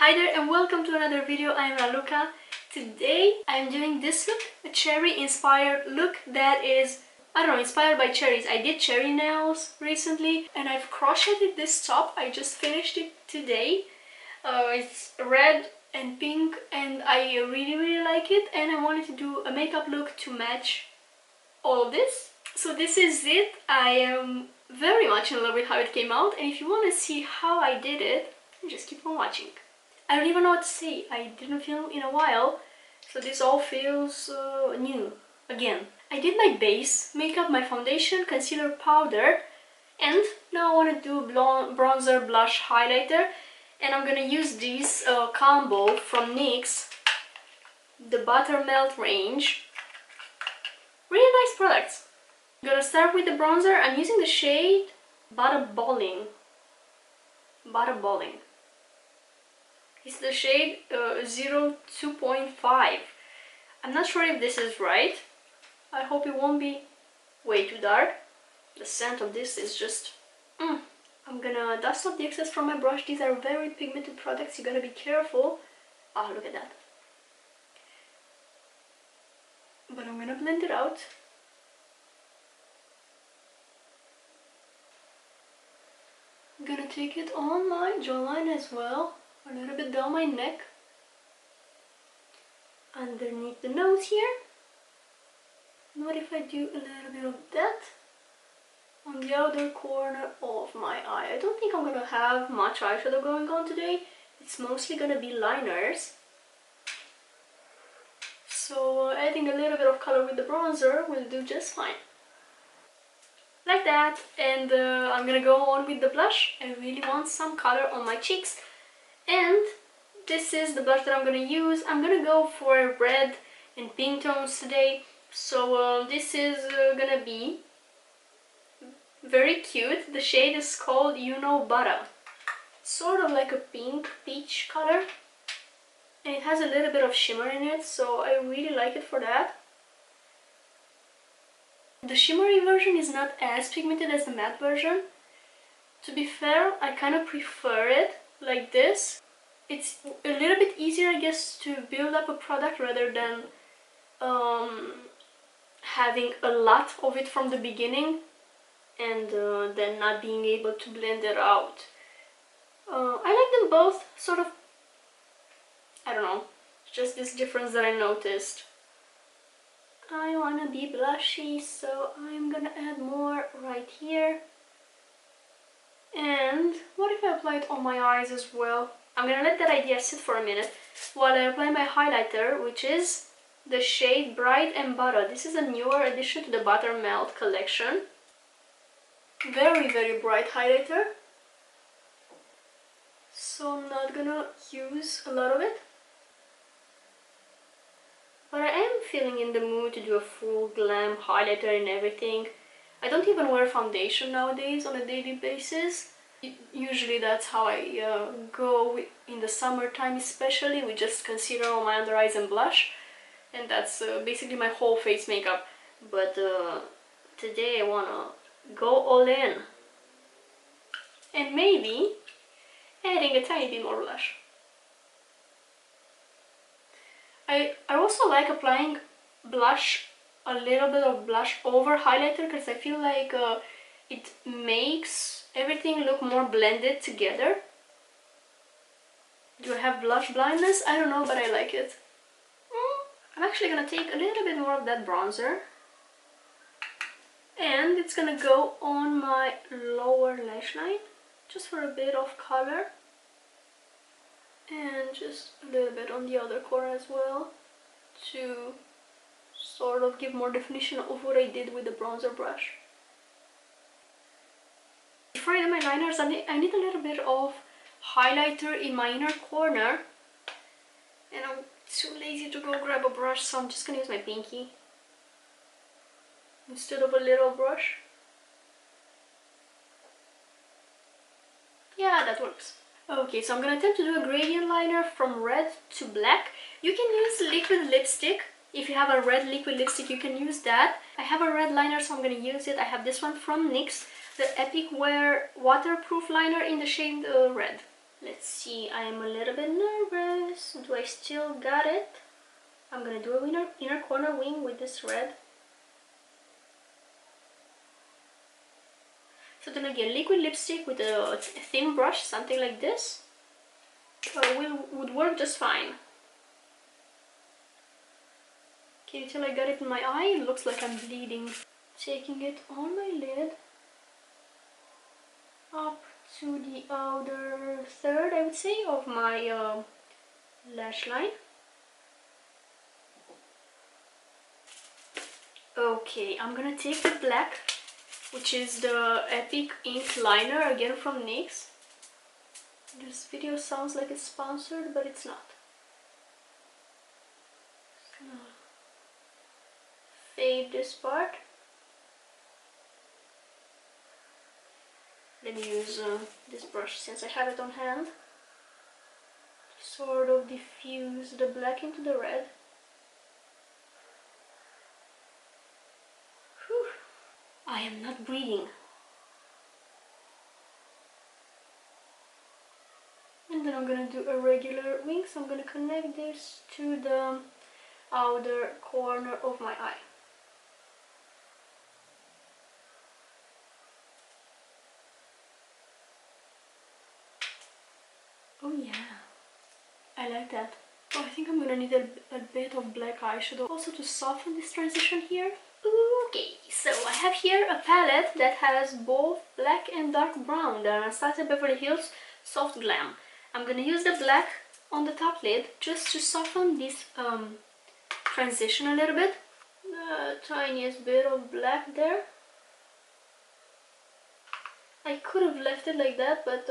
Hi there and welcome to another video. I am Raluca. Today I am doing this look, a cherry inspired look that is, I don't know, inspired by cherries. I did cherry nails recently and I've crocheted this top. I just finished it today. It's red and pink and I really like it, and I wanted to do a makeup look to match all of this. So this is it. I am very much in love with how it came out, and if you want to see how I did it, just keep on watching. I don't even know what to say. I didn't film in a while, so this all feels new again. I did my base makeup, my foundation, concealer, powder, and now I want to do bronzer, blush, highlighter, and I'm gonna use this combo from NYX, the Buttermelt range. Really nice products. I'm gonna start with the bronzer. I'm using the shade ballin. It's the shade 02.5. I'm not sure if this is right. I hope it won't be way too dark. The scent of this is just... I'm gonna dust off the excess from my brush. These are very pigmented products. You gotta be careful. Oh, look at that. But I'm gonna blend it out. I'm gonna take it on my jawline as well, a little bit down my neck, underneath the nose here. And what if I do a little bit of that on the outer corner of my eye? I don't think I'm gonna have much eyeshadow going on today. It's mostly gonna be liners. So adding a little bit of color with the bronzer will do just fine. Like that. And I'm gonna go on with the blush. I really want some color on my cheeks, and this is the blush that I'm gonna use. I'm gonna go for red and pink tones today, so this is gonna be very cute. The shade is called Butta. Sort of like a pink peach color, and it has a little bit of shimmer in it, so I really like it for that. The shimmery version is not as pigmented as the matte version. To be fair, I kind of prefer it like this. It's a little bit easier, I guess, to build up a product rather than having a lot of it from the beginning and then not being able to blend it out. I like them both, sort of. I don't know, just this difference that I noticed. I wanna be blushy, so I'm gonna add more right here. And what if I apply it on my eyes as well? I'm gonna let that idea sit for a minute while I apply my highlighter, which is the shade Bright and Butter. This is a newer addition to the Buttermelt collection. Very bright highlighter. So I'm not gonna use a lot of it. But I am feeling in the mood to do a full glam highlighter and everything. I don't even wear foundation nowadays on a daily basis. Usually that's how I go in the summertime, especially with just concealer on my under eyes and blush. And that's basically my whole face makeup. But today I wanna go all in. And maybe adding a tiny bit more blush. I also like applying blush, a little bit of blush over highlighter, because I feel like it makes everything look more blended together. Do I have blush blindness? I don't know, but I like it. I'm actually gonna take a little bit more of that bronzer, and it's gonna go on my lower lash line, just for a bit of color. And just a little bit on the other corner as well, to sort of give more definition of what I did with the bronzer brush. Before I do my liners, I need a little bit of highlighter in my inner corner, and I'm too lazy to go grab a brush, so I'm just gonna use my pinky instead of a little brush. Yeah, that works. Okay, so I'm gonna attempt to do a gradient liner from red to black. You can use liquid lipstick. If you have a red liquid lipstick, you can use that. I have a red liner, so I'm gonna use it. I have this one from NYX, the Epic Wear Waterproof Liner in the shade red. Let's see, I am a little bit nervous. Do I still got it? I'm gonna do a inner corner wing with this red. So then again, liquid lipstick with a thin brush, something like this, would work just fine. Can you tell I got it in my eye? It looks like I'm bleeding. Taking it on my lid, up to the outer third, I would say, of my lash line. Okay, I'm gonna take the black, which is the Epic Ink Liner, again from NYX. This video sounds like it's sponsored, but it's not. Just gonna fade this part. Let me use this brush since I have it on hand. Sort of diffuse the black into the red. Whew. I am not breathing. And then I'm gonna do a regular wing, so I'm gonna connect this to the outer corner of my eye. Oh yeah, I like that. Oh, I think I'm gonna need a bit of black eyeshadow also to soften this transition here. Okay, so I have here a palette that has both black and dark brown, the Anastasia Beverly Hills Soft Glam. I'm gonna use the black on the top lid just to soften this transition a little bit. The tiniest bit of black there. I could have left it like that, but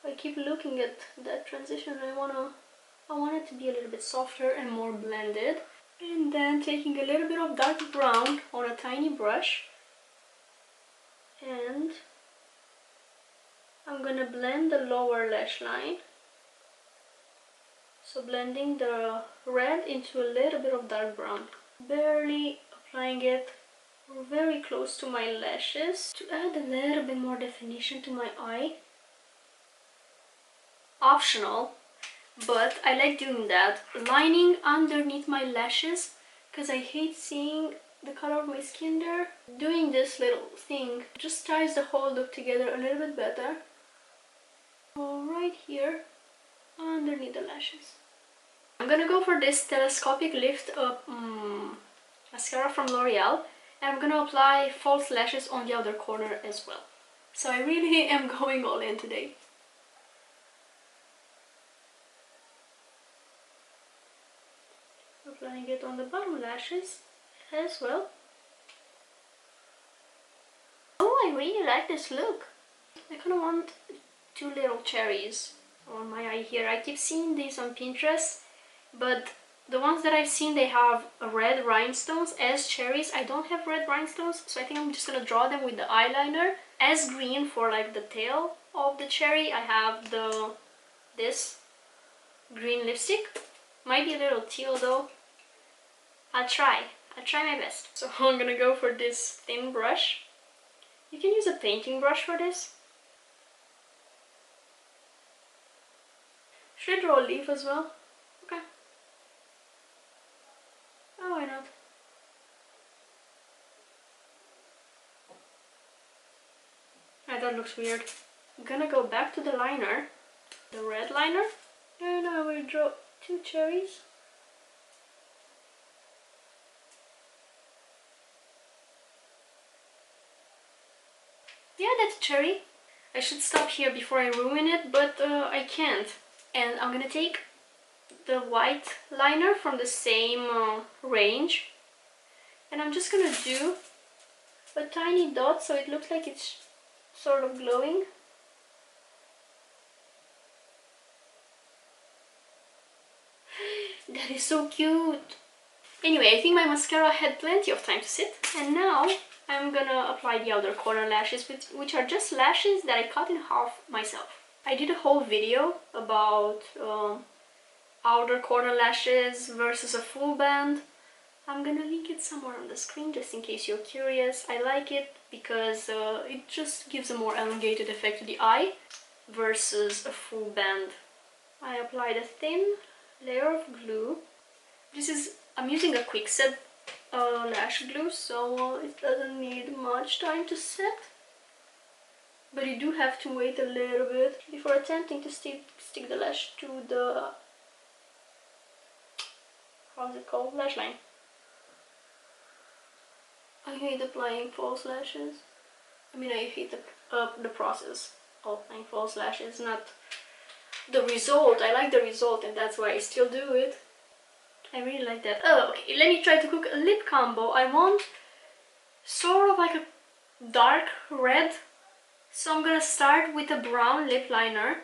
I keep looking at that transition and I want it to be a little bit softer and more blended. And then taking a little bit of dark brown on a tiny brush, and I'm gonna blend the lower lash line. So blending the red into a little bit of dark brown. Barely applying it very close to my lashes to add a little bit more definition to my eye. Optional, but I like doing that. Lining underneath my lashes because I hate seeing the color of my skin there. Doing this little thing just ties the whole look together a little bit better. So right here underneath the lashes. I'm gonna go for this Telescopic Lift mascara from L'Oreal, and I'm gonna apply false lashes on the outer corner as well. So I really am going all in today. Applying it on the bottom lashes as well. Oh, I really like this look. I kind of want two little cherries on my eye here. I keep seeing these on Pinterest, but the ones that I've seen, they have red rhinestones as cherries. I don't have red rhinestones, so I think I'm just gonna draw them with the eyeliner. As green for like the tail of the cherry, I have this green lipstick. Might be a little teal though. I'll try my best. So I'm gonna go for this thin brush. You can use a painting brush for this. Should I draw a leaf as well? Okay. Oh, why not? Ah, that looks weird. I'm gonna go back to the liner, the red liner, and I will draw two cherries. Yeah, that's a cherry. I should stop here before I ruin it, but I can't. And I'm gonna take the white liner from the same range, and I'm just gonna do a tiny dot so it looks like it's sort of glowing. That is so cute. Anyway, I think my mascara had plenty of time to sit, and now I'm gonna apply the outer corner lashes, which are just lashes that I cut in half myself. I did a whole video about outer corner lashes versus a full band. I'm gonna link it somewhere on the screen just in case you're curious. I like it because it just gives a more elongated effect to the eye. versus a full band. I applied a thin layer of glue. I'm using a quick set lash glue, so it doesn't need much time to set. But you do have to wait a little bit before attempting to stick the lash to the, how's it called, lash line. I hate applying false lashes. I mean, I hate the process of applying false lashes, not the result. I like the result, and that's why I still do it. I really like that. Oh, okay, let me try to cook a lip combo. I want sort of like a dark red. So I'm gonna start with a brown lip liner.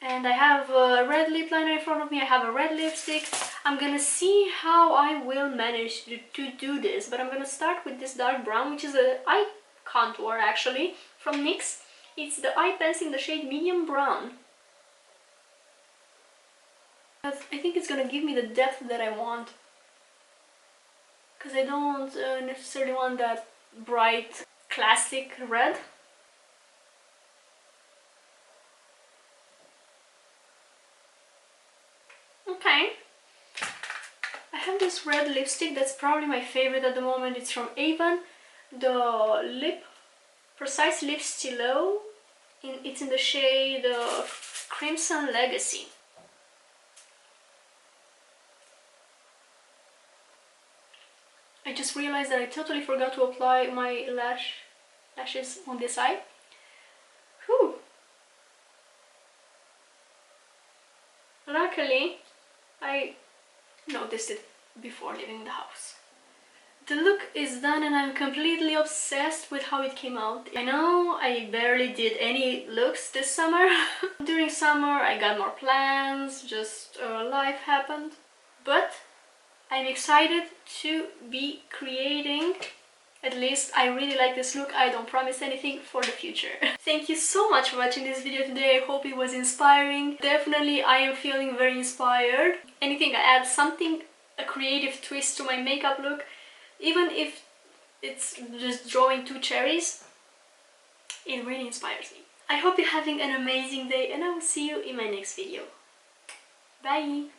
And I have a red lip liner in front of me, I have a red lipstick. I'm gonna see how I will manage to do this, but I'm gonna start with this dark brown, which is an eye contour actually, from NYX. It's the eye pencil in the shade medium brown. I think it's gonna give me the depth that I want. Because I don't necessarily want that bright, classic red. Okay. I have this red lipstick that's probably my favorite at the moment. It's from Avon. The Precise Lip Stylo. It's in the shade Crimson Legacy. I just realized that I totally forgot to apply my lashes on this side. Whew. Luckily, I noticed it before leaving the house. The look is done and I'm completely obsessed with how it came out. I know I barely did any looks this summer. During summer I got more plans, just life happened. But I'm excited to be creating. At least I really like this look. I don't promise anything for the future. Thank you so much for watching this video today. I hope it was inspiring. Definitely I am feeling very inspired. Anything I add something, a creative twist to my makeup look, even if it's just drawing two cherries, it really inspires me. I hope you're having an amazing day and I will see you in my next video. Bye!